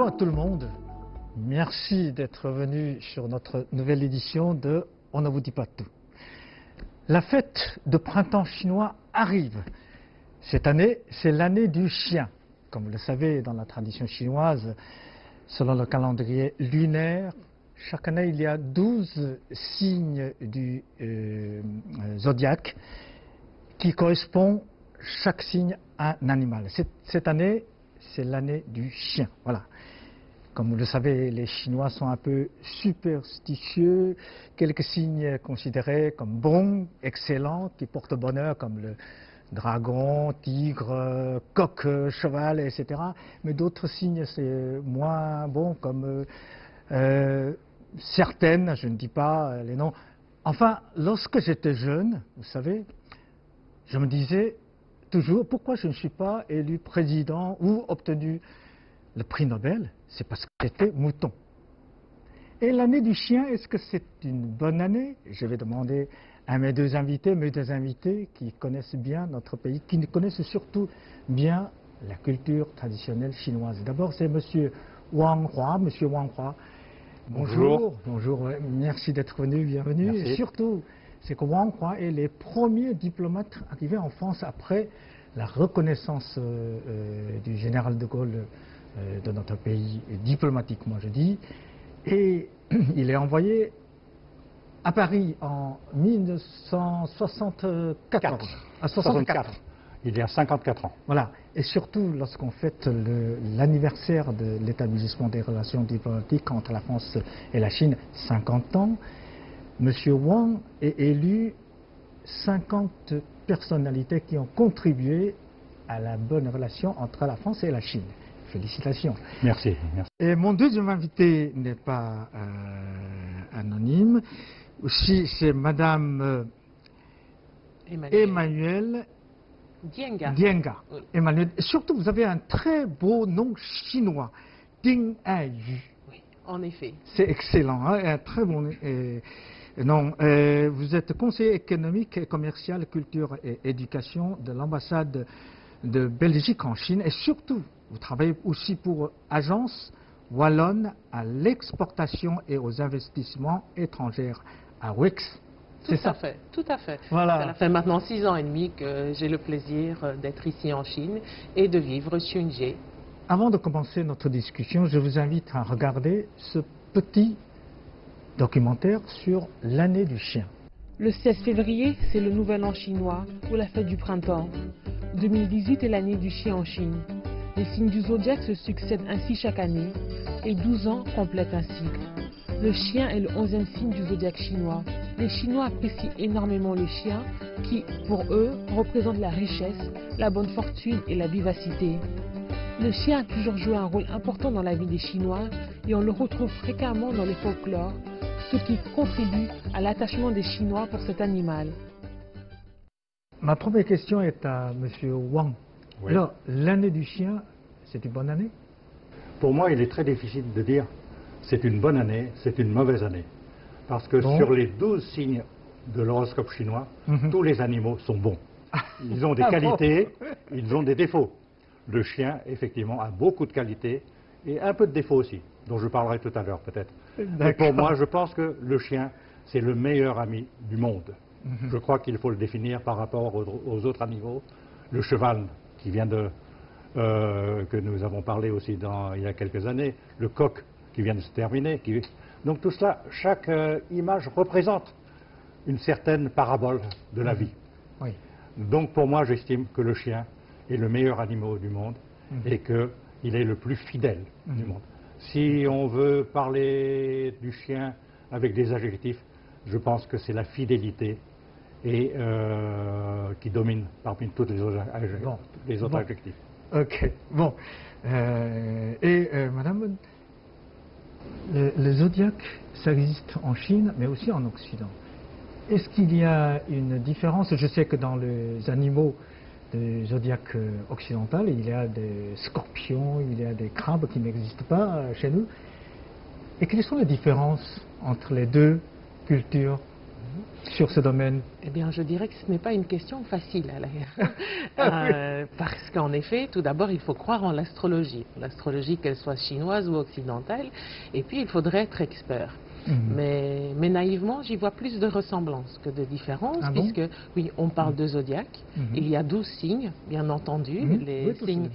Bonjour à tout le monde. Merci d'être venu sur notre nouvelle édition de On ne vous dit pas tout. La fête de printemps chinois arrive. Cette année, c'est l'année du chien. Comme vous le savez, dans la tradition chinoise, selon le calendrier lunaire, chaque année, il y a 12 signes du zodiaque qui correspondent chaque signe à un animal. Cette année, c'est l'année du chien. Voilà. Comme vous le savez, les Chinois sont un peu superstitieux. Quelques signes considérés comme bons, excellents, qui portent bonheur, comme le dragon, tigre, coq, cheval, etc. Mais d'autres signes, c'est moins bon, comme certaines, je ne dis pas les noms. Enfin, lorsque j'étais jeune, vous savez, je me disais toujours, pourquoi je ne suis pas élu président ou obtenu le prix Nobel? C'est parce que j'étais mouton. Et l'année du chien, est-ce que c'est une bonne année? Je vais demander à mes deux invités qui connaissent bien notre pays, qui connaissent surtout bien la culture traditionnelle chinoise. D'abord, c'est Monsieur Wang Hua. Monsieur Wang Hua, bonjour. Bonjour, merci d'être venu, bienvenue. Merci. Et surtout, c'est que Wang Hua est les premiers diplomates arrivés en France après la reconnaissance du général de Gaulle de notre pays, diplomatiquement je dis, et il est envoyé à Paris en 1964. À 64. Il y a 54 ans. Voilà, et surtout lorsqu'on fête l'anniversaire de l'établissement des relations diplomatiques entre la France et la Chine, 50 ans, M. Wang est élu 50 personnalités qui ont contribué à la bonne relation entre la France et la Chine. Félicitations. Merci. Merci. Et mon deuxième invité n'est pas anonyme. Aussi, c'est Madame Emmanuelle Dienga. Oui. Emmanuelle. Et surtout, vous avez un très beau nom chinois, Ding Aiyu. Oui, en effet. C'est excellent, hein, un très bon nom. Vous êtes conseiller économique et commercial, culture et éducation de l'ambassade de Belgique en Chine, et surtout, vous travaillez aussi pour Agence Wallonne à l'exportation et aux investissements étrangers, à WIX. Tout à fait, tout à fait. Voilà. Ça fait maintenant 6 ans et demi que j'ai le plaisir d'être ici en Chine et de vivre Xunjie. Avant de commencer notre discussion, je vous invite à regarder ce petit documentaire sur l'année du chien. Le 16 février, c'est le nouvel an chinois ou la fête du printemps. 2018 est l'année du chien en Chine. Les signes du zodiaque se succèdent ainsi chaque année et 12 ans complètent un cycle. Le chien est le 11e signe du zodiaque chinois. Les Chinois apprécient énormément le chien qui, pour eux, représente la richesse, la bonne fortune et la vivacité. Le chien a toujours joué un rôle important dans la vie des Chinois et on le retrouve fréquemment dans les folklores, ce qui contribue à l'attachement des Chinois pour cet animal. Ma première question est à M. Wang. Oui. Alors, l'année du chien, c'est une bonne année? Pour moi, il est très difficile de dire c'est une bonne année, c'est une mauvaise année. Parce que Bon. sur les 12 signes de l'horoscope chinois, tous les animaux sont bons. Ils ont des qualités, ils ont des défauts. Le chien, effectivement, a beaucoup de qualités et un peu de défauts aussi, dont je parlerai tout à l'heure peut-être. Mais pour moi, je pense que le chien, c'est le meilleur ami du monde. Je crois qu'il faut le définir par rapport aux autres animaux. Le cheval, qui vient que nous avons parlé aussi il y a quelques années, le coq, qui vient de se terminer. Donc tout cela, chaque image représente une certaine parabole de la vie. Oui. Donc pour moi, j'estime que le chien est le meilleur animal du monde et qu'il est le plus fidèle du monde. Si on veut parler du chien avec des adjectifs, je pense que c'est la fidélité et qui domine parmi tous les autres adjectifs. Ok, bon. Madame, le zodiaque, ça existe en Chine, mais aussi en Occident. Est-ce qu'il y a une différence? Je sais que dans les animaux du zodiaque occidental, il y a des scorpions, il y a des crabes qui n'existent pas chez nous. Et quelles sont les différences entre les deux cultures? sur ce domaine? Eh bien, je dirais que ce n'est pas une question facile, parce qu'en effet, tout d'abord, il faut croire en l'astrologie. L'astrologie, qu'elle soit chinoise ou occidentale, et puis il faudrait être expert. Mais naïvement, j'y vois plus de ressemblances que de différences, puisque, oui, on parle de zodiaque. Il y a 12 signes, bien entendu. Les signes,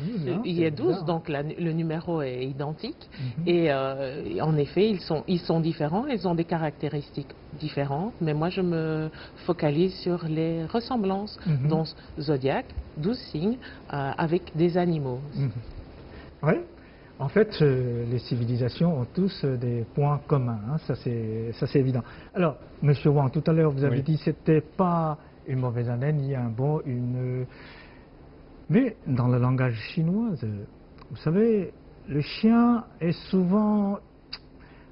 il y a 12, donc le numéro est identique. Et en effet, ils sont différents, ils ont des caractéristiques différentes, mais moi, je me focalise sur les ressemblances. Donc, zodiaque, 12 signes, avec des animaux. Oui. En fait, les civilisations ont tous des points communs, hein, ça c'est évident. Alors, Monsieur Wang, tout à l'heure vous avez dit que c'était pas une mauvaise année, ni un bon, une... Mais dans le langage chinois, vous savez, le chien est souvent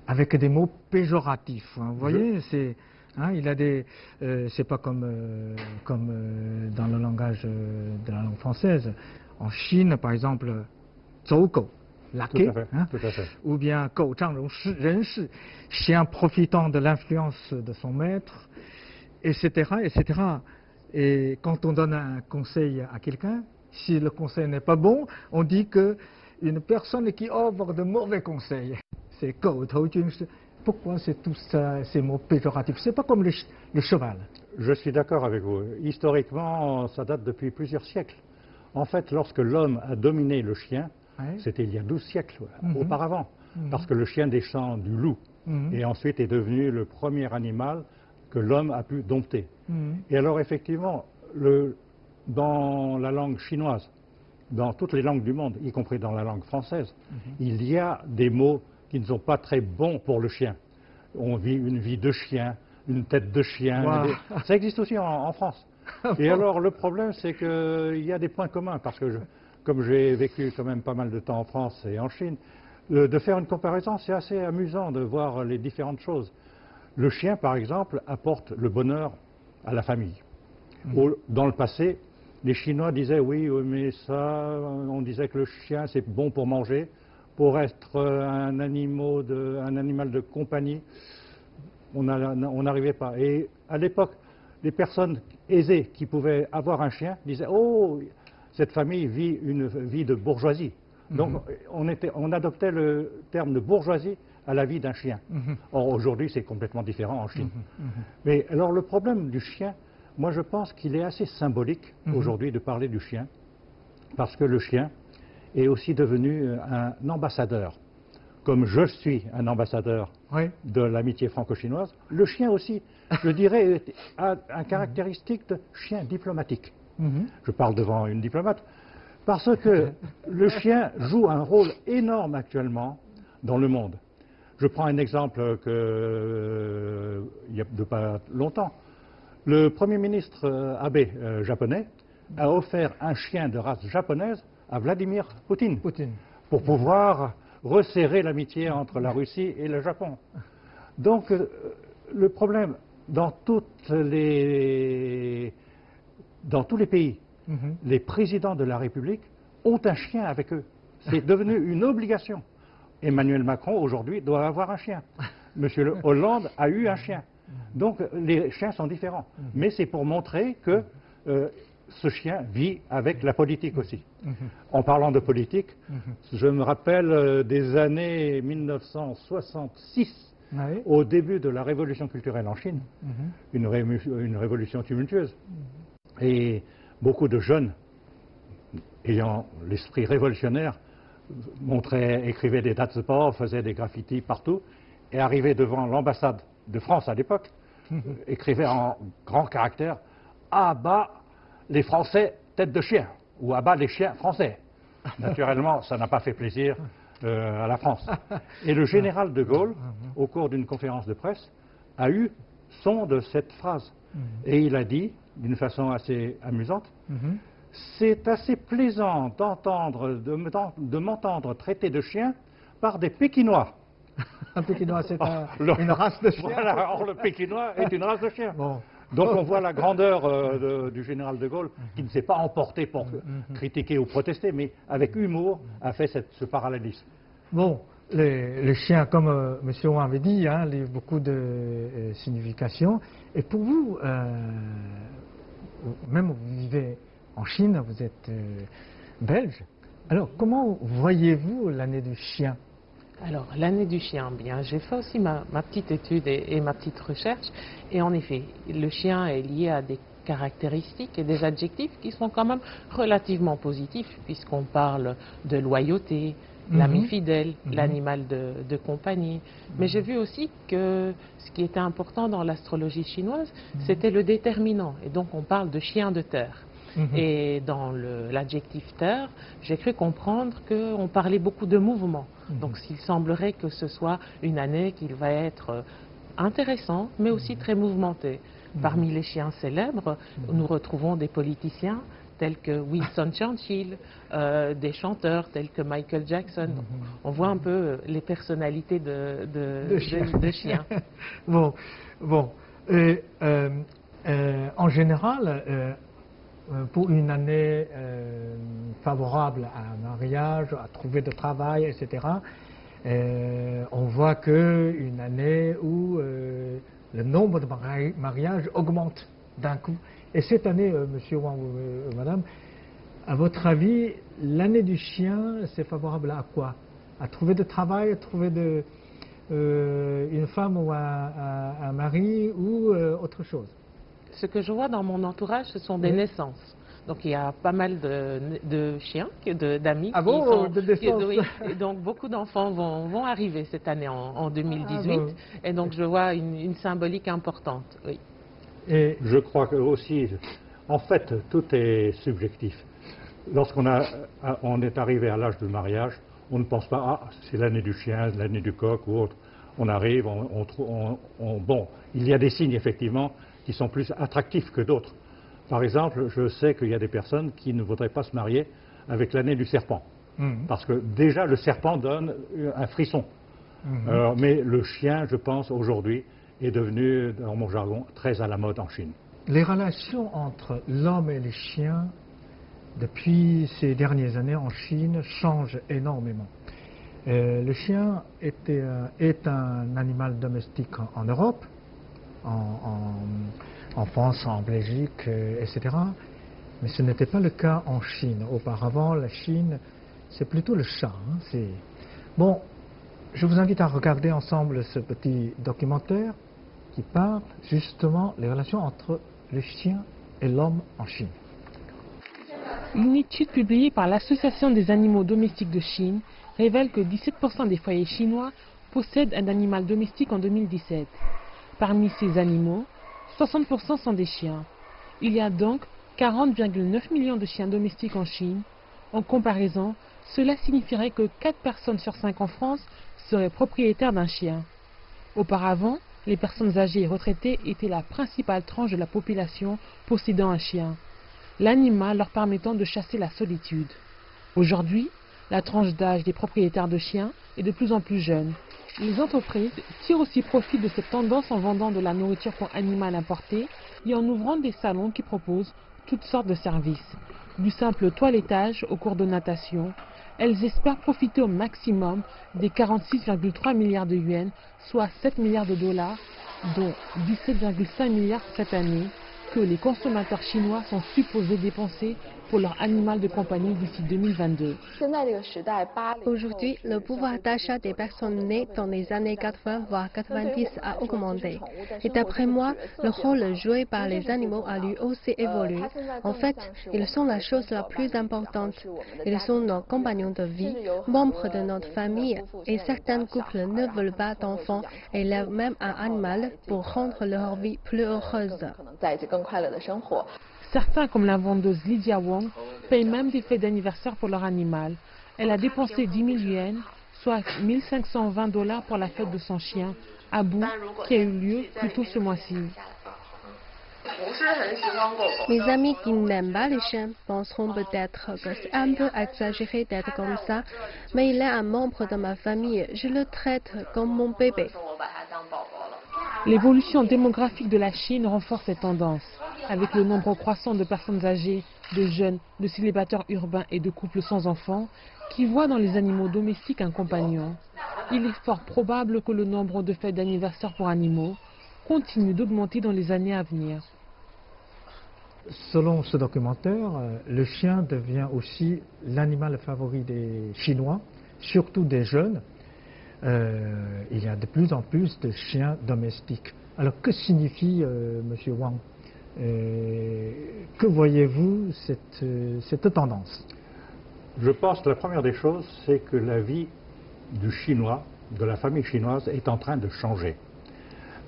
avec des mots péjoratifs. Hein, vous voyez, c'est... Hein, il a des, c'est pas comme dans le langage de la langue française. En Chine, par exemple, zhougo, laquais, hein, ou bien kou zhang ren shi, chien profitant de l'influence de son maître, etc., etc. Et quand on donne un conseil à quelqu'un, si le conseil n'est pas bon, on dit que une personne qui offre de mauvais conseils, c'est kou tou jun shi. Pourquoi c'est tous ces mots péjoratifs? C'est pas comme le cheval. Je suis d'accord avec vous. Historiquement, ça date depuis plusieurs siècles. En fait, lorsque l'homme a dominé le chien, c'était il y a 12 siècles auparavant, parce que le chien descend du loup et ensuite est devenu le premier animal que l'homme a pu dompter. Et alors effectivement, dans la langue chinoise, dans toutes les langues du monde, y compris dans la langue française, il y a des mots qui ne sont pas très bons pour le chien. On vit une vie de chien, une tête de chien, ça existe aussi en France. Et alors le problème c'est qu'il y a des points communs, parce que comme j'ai vécu quand même pas mal de temps en France et en Chine, de faire une comparaison, c'est assez amusant de voir les différentes choses. Le chien, par exemple, apporte le bonheur à la famille. Dans le passé, les Chinois disaient oui, mais ça, on disait que le chien c'est bon pour manger, pour être un animal de compagnie, on n'arrivait pas. Et à l'époque, les personnes aisées qui pouvaient avoir un chien disaient oh, cette famille vit une vie de bourgeoisie. Donc on adoptait le terme de bourgeoisie à la vie d'un chien. Or aujourd'hui c'est complètement différent en Chine. Mais alors le problème du chien, moi je pense qu'il est assez symbolique aujourd'hui de parler du chien, parce que le chien est aussi devenu un ambassadeur. Comme je suis un ambassadeur de l'amitié franco-chinoise, le chien aussi, je dirais, a une caractéristique de chien diplomatique. Je parle devant une diplomate, parce que le chien joue un rôle énorme actuellement dans le monde. Je prends un exemple il y a de pas longtemps. Le Premier ministre Abe, japonais, a offert un chien de race japonaise à Vladimir Poutine. Pour pouvoir resserrer l'amitié entre la Russie et le Japon. Donc le problème, dans tous les pays, les présidents de la République ont un chien avec eux. C'est devenu une obligation. Emmanuel Macron, aujourd'hui, doit avoir un chien. Monsieur Hollande a eu un chien. Donc les chiens sont différents. Mais c'est pour montrer que ce chien vit avec la politique aussi. En parlant de politique, je me rappelle des années 1966, au début de la révolution culturelle en Chine, une révolution tumultueuse. Et beaucoup de jeunes, ayant l'esprit révolutionnaire, écrivaient des dates de port, faisaient des graffitis partout, et arrivaient devant l'ambassade de France à l'époque, écrivaient en grand caractère « Ah bah, les Français, tête de chien » ou « Ah bah, les chiens français ». Naturellement, ça n'a pas fait plaisir à la France. Et le général de Gaulle, au cours d'une conférence de presse, a eu son de cette phrase. Et il a dit, d'une façon assez amusante, c'est assez plaisant de m'entendre traiter de chien par des Pékinois. Un Pékinois, c'est une race de chien. Voilà, or le Pékinois est une race de chien. Bon. Donc on voit la grandeur du général de Gaulle, qui ne s'est pas emporté pour critiquer ou protester, mais avec humour a fait ce parallélisme. Bon, le chien, comme M. Wang avait dit, hein, il y a beaucoup de significations. Et pour vous, même vous vivez en Chine, vous êtes belge. Alors, comment voyez-vous l'année du chien? Alors, l'année du chien, bien, j'ai fait aussi ma petite étude et ma petite recherche. Et en effet, le chien est lié à des caractéristiques et des adjectifs qui sont quand même relativement positifs, puisqu'on parle de loyauté, l'ami fidèle, l'animal de compagnie. Mais j'ai vu aussi que ce qui était important dans l'astrologie chinoise, c'était le déterminant. Et donc, on parle de chien de terre. Et dans l'adjectif terre, j'ai cru comprendre qu'on parlait beaucoup de mouvement. Donc il semblerait que ce soit une année qui va être intéressante, mais aussi très mouvementée. Parmi les chiens célèbres, nous retrouvons des politiciens tels que Winston Churchill, des chanteurs tels que Michael Jackson. On voit un peu les personnalités de chiens. Bon. En général, pour une année favorable à un mariage, à trouver de travail, etc., on voit qu'une année où le nombre de mariages augmente d'un coup. Et cette année, Monsieur Wang ou Madame, à votre avis, l'année du chien, c'est favorable à quoi? À trouver de travail, à trouver une femme ou un mari ou autre chose? Ce que je vois dans mon entourage, ce sont des naissances. Donc il y a pas mal de chiens, d'amis qui sont... et donc beaucoup d'enfants vont arriver cette année en 2018. Et donc je vois une symbolique importante. Oui. Et je crois que aussi, en fait, tout est subjectif. Lorsqu'on est arrivé à l'âge du mariage, on ne pense pas, ah, c'est l'année du chien, l'année du coq ou autre. On arrive, bon, il y a des signes effectivement qui sont plus attractifs que d'autres. Par exemple, je sais qu'il y a des personnes qui ne voudraient pas se marier avec l'année du serpent. Parce que déjà, le serpent donne un frisson. Mais le chien, je pense, aujourd'hui, est devenu, dans mon jargon, très à la mode en Chine. Les relations entre l'homme et les chiens, depuis ces dernières années en Chine, changent énormément. Le chien est un animal domestique en Europe, en France, en Belgique, etc. Mais ce n'était pas le cas en Chine. Auparavant, la Chine, c'est plutôt le chat. Hein, bon, je vous invite à regarder ensemble ce petit documentaire qui parle justement des relations entre le chien et l'homme en Chine. Une étude publiée par l'Association des animaux domestiques de Chine révèle que 17% des foyers chinois possèdent un animal domestique en 2017. Parmi ces animaux, 60% sont des chiens. Il y a donc 40,9 millions de chiens domestiques en Chine. En comparaison, cela signifierait que 4 personnes sur 5 en France seraient propriétaires d'un chien. Auparavant, les personnes âgées et retraitées étaient la principale tranche de la population possédant un chien, l'animal leur permettant de chasser la solitude. Aujourd'hui, la tranche d'âge des propriétaires de chiens est de plus en plus jeune. Les entreprises tirent aussi profit de cette tendance en vendant de la nourriture pour animaux importés et en ouvrant des salons qui proposent toutes sortes de services. Du simple toilettage au cours de natation, elles espèrent profiter au maximum des 46,3 milliards de yuans, soit 7 milliards de dollars, dont 17,5 milliards cette année, que les consommateurs chinois sont supposés dépenser pour leur animal de compagnie d'ici 2022. Aujourd'hui, le pouvoir d'achat des personnes nées dans les années 80 voire 90 a augmenté. Et d'après moi, le rôle joué par les animaux a lui aussi évolué. En fait, ils sont la chose la plus importante. Ils sont nos compagnons de vie, membres de notre famille, et certains couples ne veulent pas d'enfants et élèvent même un animal pour rendre leur vie plus heureuse. Certains, comme la vendeuse Lydia Wong, payent même des fêtes d'anniversaire pour leur animal. Elle a dépensé 10 000 yuans, soit 1 520 $ pour la fête de son chien, Abu, qui a eu lieu plus tôt ce mois-ci. Mes amis qui n'aiment pas les chiens penseront peut-être que c'est un peu exagéré d'être comme ça, mais il est un membre de ma famille, je le traite comme mon bébé. L'évolution démographique de la Chine renforce cette tendance, avec le nombre croissant de personnes âgées, de jeunes, de célibataires urbains et de couples sans enfants qui voient dans les animaux domestiques un compagnon. Il est fort probable que le nombre de fêtes d'anniversaire pour animaux continue d'augmenter dans les années à venir. Selon ce documentaire, le chien devient aussi l'animal favori des Chinois, surtout des jeunes. Il y a de plus en plus de chiens domestiques. Alors que signifie, Monsieur Wang, que voyez-vous cette tendance? Je pense que la première des choses, c'est que la vie du Chinois, de la famille chinoise, est en train de changer.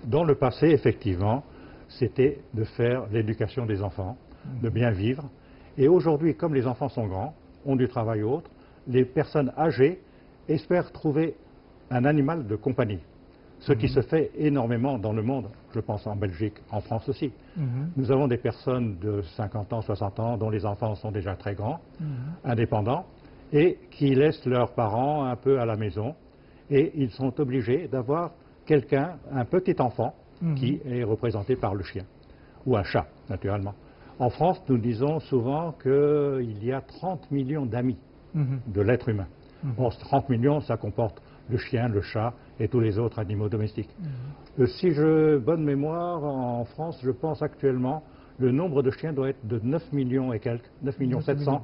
Dans le passé, effectivement, c'était de faire l'éducation des enfants, de bien vivre. Et aujourd'hui, comme les enfants sont grands, ont du travail ou autre, les personnes âgées espèrent trouver un animal de compagnie. Ce qui se fait énormément dans le monde, je pense en Belgique, en France aussi. Nous avons des personnes de 50 ans, 60 ans, dont les enfants sont déjà très grands, indépendants, et qui laissent leurs parents un peu à la maison. Et ils sont obligés d'avoir quelqu'un, un petit enfant, qui est représenté par le chien, ou un chat, naturellement. En France, nous disons souvent qu'il y a 30 millions d'amis de l'être humain. Or, 30 millions, ça comporte le chien, le chat et tous les autres animaux domestiques. Si j'ai bonne mémoire, en France, je pense actuellement, le nombre de chiens doit être de 9 millions et quelques, 9 millions 700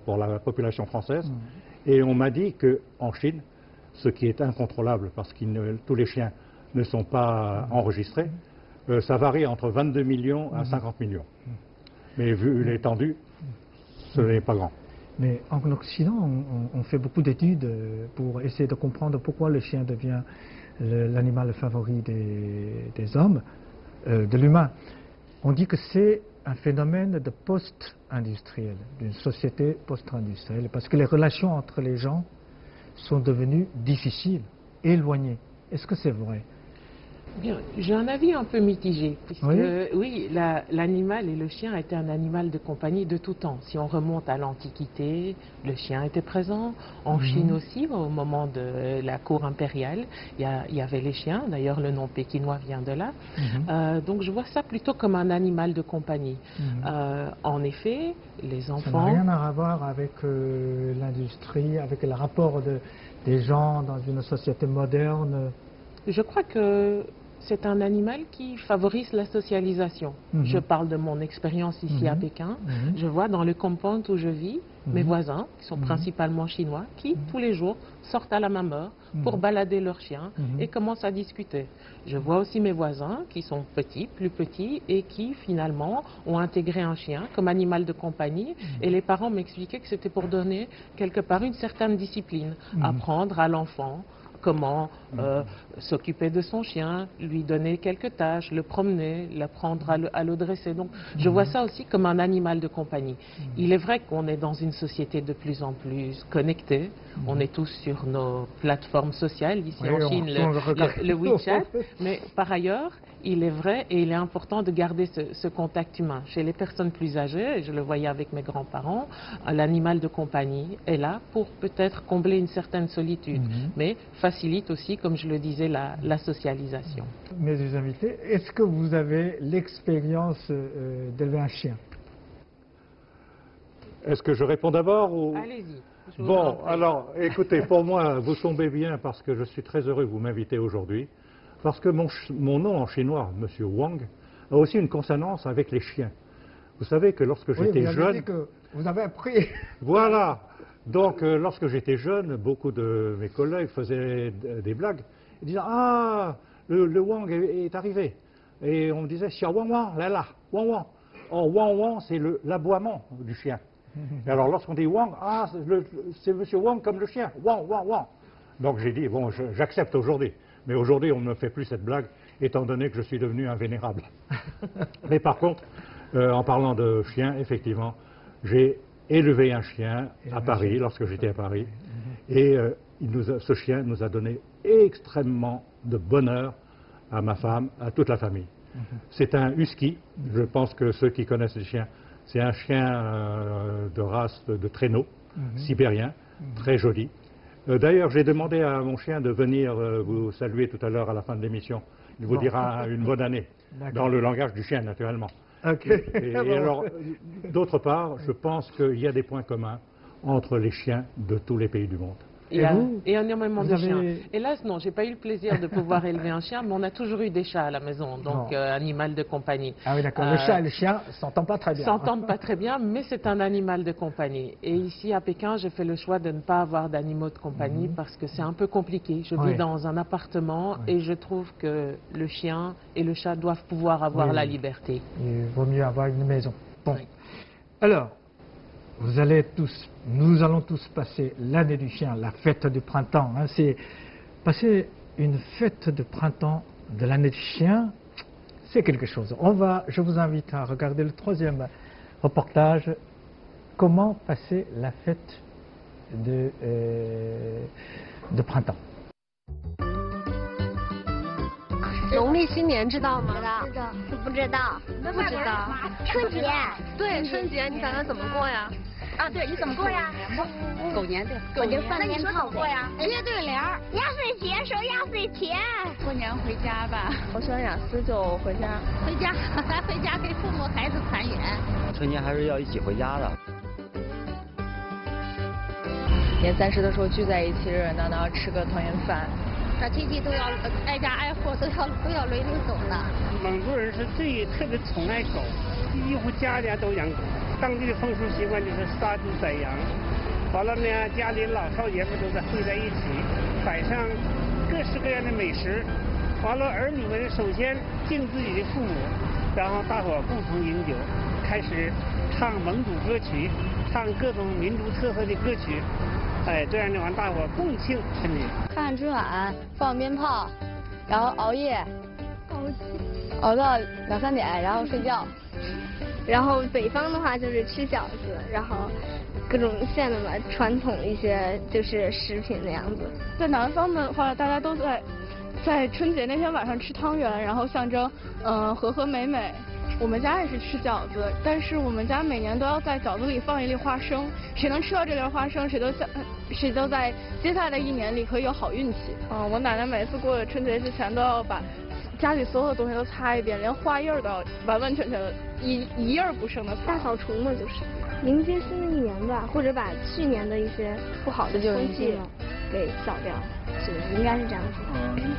pour la population française. Et on m'a dit qu'en Chine, ce qui est incontrôlable parce que tous les chiens ne sont pas enregistrés, ça varie entre 22 millions à 50 millions. Mais vu l'étendue, ce n'est pas grand. Mais en Occident, on fait beaucoup d'études pour essayer de comprendre pourquoi le chien devient l'animal favori des hommes, de l'humain. On dit que c'est un phénomène de post-industriel, d'une société post-industrielle, parce que les relations entre les gens sont devenues difficiles, éloignées. Est-ce que c'est vrai? Bien, j'ai un avis un peu mitigé, puisque oui, l'animal et le chien étaient un animal de compagnie de tout temps. Si on remonte à l'Antiquité, le chien était présent. En Chine aussi, au moment de la cour impériale, il y avait les chiens. D'ailleurs, le nom pékinois vient de là. Donc, je vois ça plutôt comme un animal de compagnie. En effet, les enfants... Ça n'a rien à voir avec l'industrie, avec le rapport des gens dans une société moderne. Je crois que c'est un animal qui favorise la socialisation. Je parle de mon expérience ici à Pékin. Je vois dans le compound où je vis mes voisins, qui sont principalement chinois, qui tous les jours sortent à la même heure pour balader leurs chiens et commencent à discuter. Je vois aussi mes voisins qui sont petits, plus petits, et qui finalement ont intégré un chien comme animal de compagnie. Et les parents m'expliquaient que c'était pour donner quelque part une certaine discipline, apprendre à l'enfant comment s'occuper de son chien, lui donner quelques tâches, le promener, l'apprendre à le dresser. Donc je vois ça aussi comme un animal de compagnie. Il est vrai qu'on est dans une société de plus en plus connectée. On est tous sur nos plateformes sociales, ici en Chine, le WeChat. Mais par ailleurs, il est vrai et il est important de garder ce contact humain. Chez les personnes plus âgées, et je le voyais avec mes grands-parents, l'animal de compagnie est là pour peut-être combler une certaine solitude, mais facilite aussi, comme je le disais, la socialisation. Mes invités, est-ce que vous avez l'expérience d'élever un chien? Est-ce que je réponds d'abord ou... Allez-y. Bon, alors, écoutez, pour moi, vous tombez bien parce que je suis très heureux que vous m'invitez aujourd'hui. Parce que mon nom en chinois, Monsieur Wang, a aussi une consonance avec les chiens. Vous savez que lorsque j'étais jeune... Dit que vous avez appris. Voilà. Donc, lorsque j'étais jeune, beaucoup de mes collègues faisaient des blagues. Ils disaient, ah, le Wang est arrivé. Et on me disait, Xia Wang Wang, là là, Wang Wang. Or, Wang Wang, c'est l'aboiement du chien. Et alors, lorsqu'on dit Wang, ah, c'est Monsieur Wang comme le chien, Wang, Wang, Wang. Donc, j'ai dit, bon, j'accepte aujourd'hui. Mais aujourd'hui, on ne me fait plus cette blague, étant donné que je suis devenu invénérable. Mais par contre, en parlant de chien, effectivement, j'ai élevé un chien à Paris, lorsque j'étais à Paris. Et ce chien nous a donné extrêmement de bonheur à ma femme, à toute la famille. C'est un husky. Je pense que ceux qui connaissent les chiens, c'est un chien de race de traîneau, sibérien, très joli. D'ailleurs, j'ai demandé à mon chien de venir vous saluer tout à l'heure à la fin de l'émission. Il vous dira une bonne année, dans le langage du chien, naturellement. Ok. Et alors, d'autre part, je pense qu'il y a des points communs entre les chiens de tous les pays du monde. Il y a énormément de chiens. Hélas, non, j'ai pas eu le plaisir de pouvoir élever un chien, mais on a toujours eu des chats à la maison, donc animal de compagnie. Ah oui, d'accord. Le chat et le chien s'entendent pas très bien. S'entendent pas très bien, mais c'est un animal de compagnie. Et ici, à Pékin, j'ai fait le choix de ne pas avoir d'animaux de compagnie parce que c'est un peu compliqué. Je vis dans un appartement et je trouve que le chien et le chat doivent pouvoir avoir la liberté. Il vaut mieux avoir une maison. Bon. Alors, nous allons tous passer l'année du chien, la fête du printemps. Hein. C'est passer une fête de printemps de l'année du chien, c'est quelque chose. Je vous invite à regarder le troisième reportage. Comment passer la fête de printemps. 农历新年知道吗？知道。不知道。不知道。春节。对，春节你打算怎么过呀？啊，对，你怎么过呀？狗年对。狗年。那你说怎么过呀？约对联儿。压岁钱收压岁钱。过年回家吧。我说雅思就回家。回家，回家给父母孩子团圆。春节还是要一起回家的。年30的时候聚在一起，热热闹闹吃个团圆饭。 小亲戚都要挨家挨户都要轮流走了。蒙古人是特别宠爱狗，几乎家家都养狗。当地的风俗习惯就是杀猪宰羊，完了呢，家里老少爷们都会在一起，摆上各式各样的美食。完了，儿女们首先敬自己的父母，然后大伙共同饮酒，开始唱蒙古歌曲，唱各种民族特色的歌曲。 哎，这样的话，大伙共庆春节，看春晚，放鞭炮，然后熬夜，熬到2、3点，然后睡觉。然后北方的话就是吃饺子，然后各种馅的吧，传统一些就是食品那样子。在南方的话，大家都在春节那天晚上吃汤圆，然后象征和和美美。 我们家也是吃饺子，但是我们家每年都要在饺子里放1粒花生，谁能吃到这粒花生，谁都在接下来的1年里可以有好运气。我奶奶每次过春节之前都要把家里所有的东西都擦一遍，连花叶都要完完全全的一叶不剩的擦。大扫除嘛，就是迎接新的一年吧，或者把去年的一些不好的风气给扫掉，是不是？应该是这样子。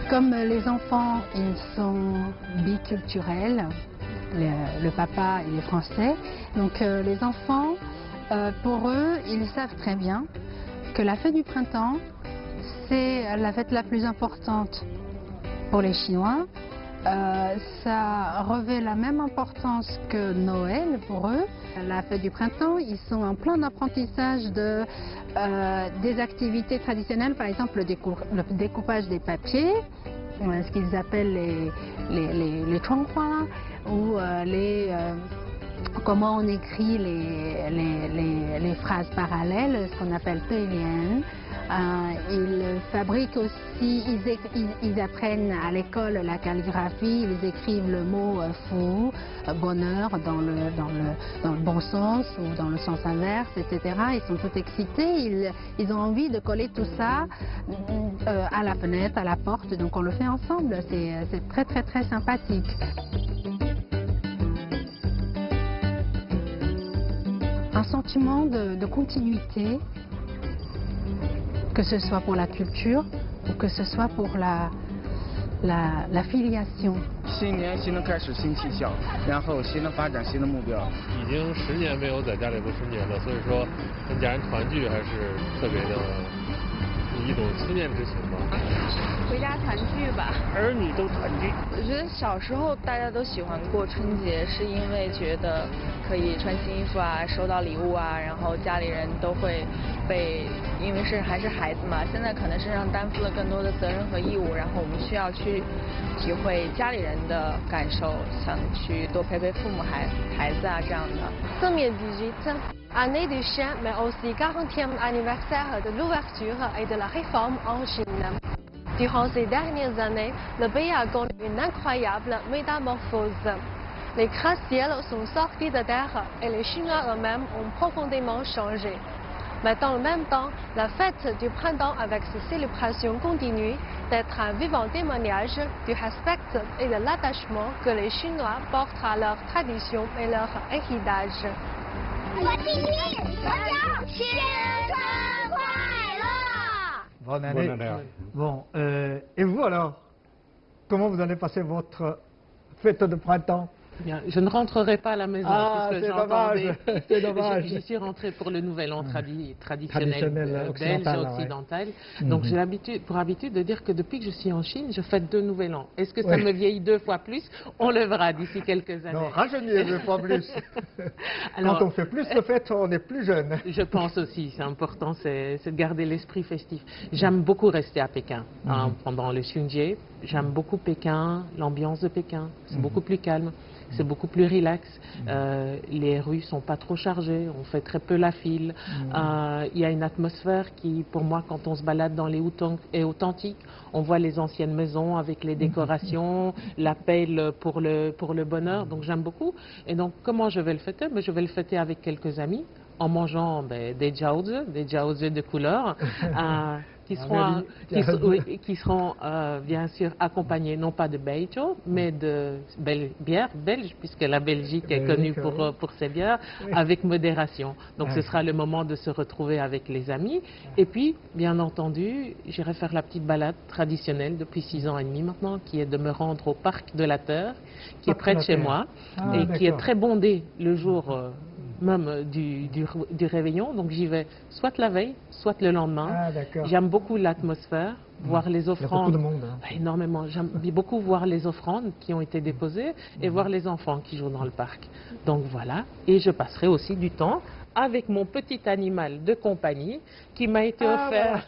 Comme les enfants, ils sont biculturels. Le papa il est français, donc les enfants, pour eux, ils savent très bien que la fête du printemps, c'est la fête la plus importante pour les Chinois. Ça revêt la même importance que Noël pour eux. La fête du printemps, ils sont en plein apprentissage des activités traditionnelles, par exemple le découpage des papiers, ce qu'ils appellent les chuanghua, ou comment on écrit les phrases parallèles, ce qu'on appelle peilian. Ils fabriquent aussi, ils apprennent à l'école la calligraphie, ils écrivent le mot fou, bonheur dans le bon sens ou dans le sens inverse, etc. Ils sont tout excités, ils ont envie de coller tout ça à la fenêtre, à la porte, donc on le fait ensemble, c'est très très très sympathique. Un sentiment de continuité, que ce soit pour la culture ou que ce soit pour la filiation. 新年新的开始，新气象，然后新的发展，新的目标。已经10年没有在家里过春节了，所以说跟家人团聚还是特别的一种思念之情吧。回家团聚吧，儿女都团聚。我觉得小时候大家都喜欢过春节，是因为觉得可以穿新衣服啊，收到礼物啊，然后家里人都会被，因为还是孩子嘛，现在可能身上担负了更多的责任和义务，然后我们需要去体会家里人的感受，想去多陪陪父母孩子啊这样的。2018, année du chien, mais aussi 40e anniversaire de l'ouverture et de la réforme en Chine. Durant ces dernières années, le pays a connu une incroyable métamorphose. Les gratte-ciels sont sortis de terre et les Chinois eux-mêmes ont profondément changé. Mais dans le même temps, la fête du printemps avec ses célébrations continue d'être un vivant témoignage du respect et de l'attachement que les Chinois portent à leurs traditions et leur héritage. Bonne année. Bonne année. Bon, et vous alors, comment vous allez passer votre fête de printemps? Bien, je ne rentrerai pas à la maison. Ah, puisque c'est dommage, c'est dommage. J'y suis rentrée pour le nouvel an traditionnel belge occidental. Ouais. Donc j'ai pour habitude de dire que depuis que je suis en Chine, je fête 2 nouvel an. Est-ce que ça me vieillit 2 fois plus? On le verra d'ici quelques années. Non, rajeunir 2 fois plus. Alors, quand on fait plus de fêtes, on est plus jeune. Je pense aussi, c'est important, c'est de garder l'esprit festif. J'aime beaucoup rester à Pékin pendant le Xunjie. J'aime beaucoup Pékin, l'ambiance de Pékin. C'est beaucoup plus calme. C'est beaucoup plus relax. Les rues sont pas trop chargées. On fait très peu la file. Il y a une atmosphère qui, pour moi, quand on se balade dans les Hutong, est authentique. On voit les anciennes maisons avec les décorations, l'appel pour le bonheur. Donc j'aime beaucoup. Et donc comment je vais le fêter? Je vais le fêter avec quelques amis en mangeant des jiaozi de couleur. Qui seront bien sûr accompagnés non pas de beijo, mais de bière belge, puisque la Belgique est connue pour ses bières, avec modération. Donc ce sera le moment de se retrouver avec les amis. Et puis, bien entendu, j'irai faire la petite balade traditionnelle depuis 6 ans et demi maintenant, qui est de me rendre au Parc de la Terre, qui est près de chez moi, et qui est très bondé le jour même du réveillon. Donc j'y vais soit la veille, soit le lendemain. J'aime beaucoup l'atmosphère, voir les offrandes. Il y a beaucoup de monde. Énormément. J'aime beaucoup voir les offrandes qui ont été déposées et voir les enfants qui jouent dans le parc. Donc voilà. Et je passerai aussi du temps avec mon petit animal de compagnie qui m'a été offert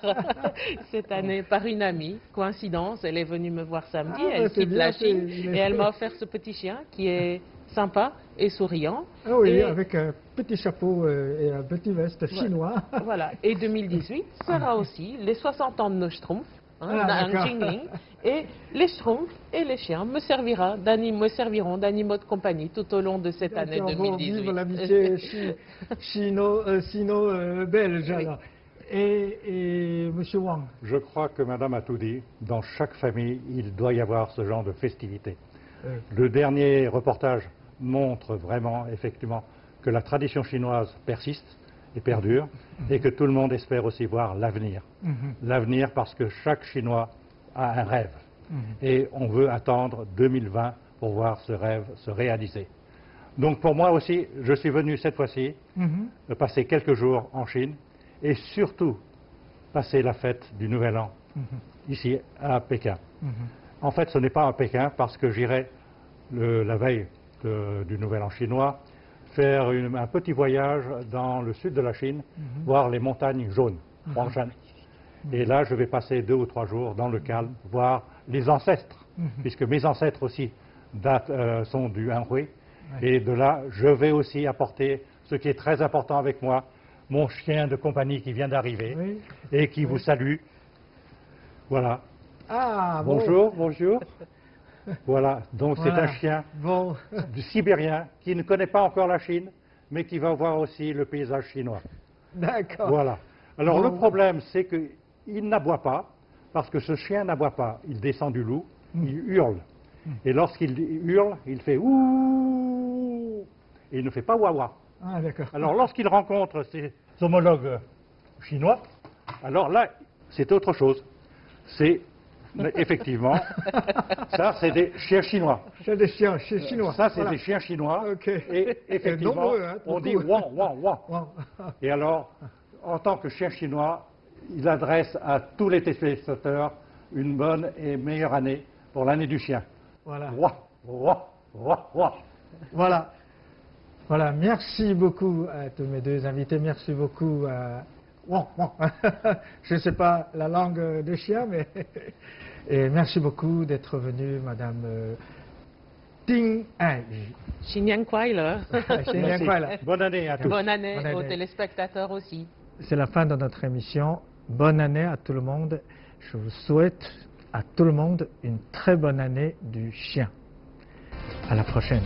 cette année par une amie. Coïncidence, elle est venue me voir samedi, elle quitte la Chine et elle m'a offert ce petit chien qui est sympa et souriant. Ah oui, avec un petit chapeau et un petit veste chinois. Voilà. Et 2018 sera aussi les 60 ans de nos Schtroumpfs. Et les Schtroumpfs et les chiens me serviront d'animaux de compagnie tout au long de cette année 2018. Vive l'amitié sino-belge. Et Monsieur Wang? Je crois que Madame a tout dit. Dans chaque famille, il doit y avoir ce genre de festivité. Le dernier reportage montre vraiment, effectivement, que la tradition chinoise persiste et perdure, et que tout le monde espère aussi voir l'avenir. L'avenir parce que chaque Chinois a un rêve. Et on veut attendre 2020 pour voir ce rêve se réaliser. Donc pour moi aussi, je suis venu cette fois-ci de passer quelques jours en Chine, et surtout passer la fête du Nouvel An, ici à Pékin. En fait, ce n'est pas à Pékin, parce que j'irai la veille du Nouvel An chinois faire un petit voyage dans le sud de la Chine, voir les montagnes jaunes, Huangshan. Et là, je vais passer 2 ou 3 jours dans le calme, voir les ancêtres, puisque mes ancêtres aussi sont du Anhui. Et de là, je vais aussi apporter ce qui est très important avec moi, mon chien de compagnie qui vient d'arriver et qui vous salue. Voilà. Ah, bonjour, bonjour. Voilà, donc c'est un chien du Sibérien qui ne connaît pas encore la Chine, mais qui va voir aussi le paysage chinois. D'accord. Voilà. Alors le problème, c'est qu'il n'aboie pas, parce que ce chien n'aboie pas. Il descend du loup, il hurle. Et lorsqu'il hurle, il fait ouh, et il ne fait pas wawa. Ah, d'accord. Alors lorsqu'il rencontre ses homologues chinois, alors là, c'est autre chose. C'est effectivement, ça c'est des chiens chinois. C'est des chiens chinois. Ça c'est des chiens chinois. Et effectivement, nombreux, on dit wang, wang, wang. Et alors, en tant que chien chinois, il adresse à tous les téléspectateurs une bonne et meilleure année pour l'année du chien. Voilà. Wah, wah, wah, wah. Voilà. Voilà, merci beaucoup à tous mes 2 invités, merci beaucoup à... Je ne sais pas la langue des chiens, mais... Et merci beaucoup d'être venue, Madame Ting Ai. Xinyan Kuai Le. Bonne année à tous. Bonne année aux téléspectateurs aussi. C'est la fin de notre émission. Bonne année à tout le monde. Je vous souhaite à tout le monde une très bonne année du chien. À la prochaine.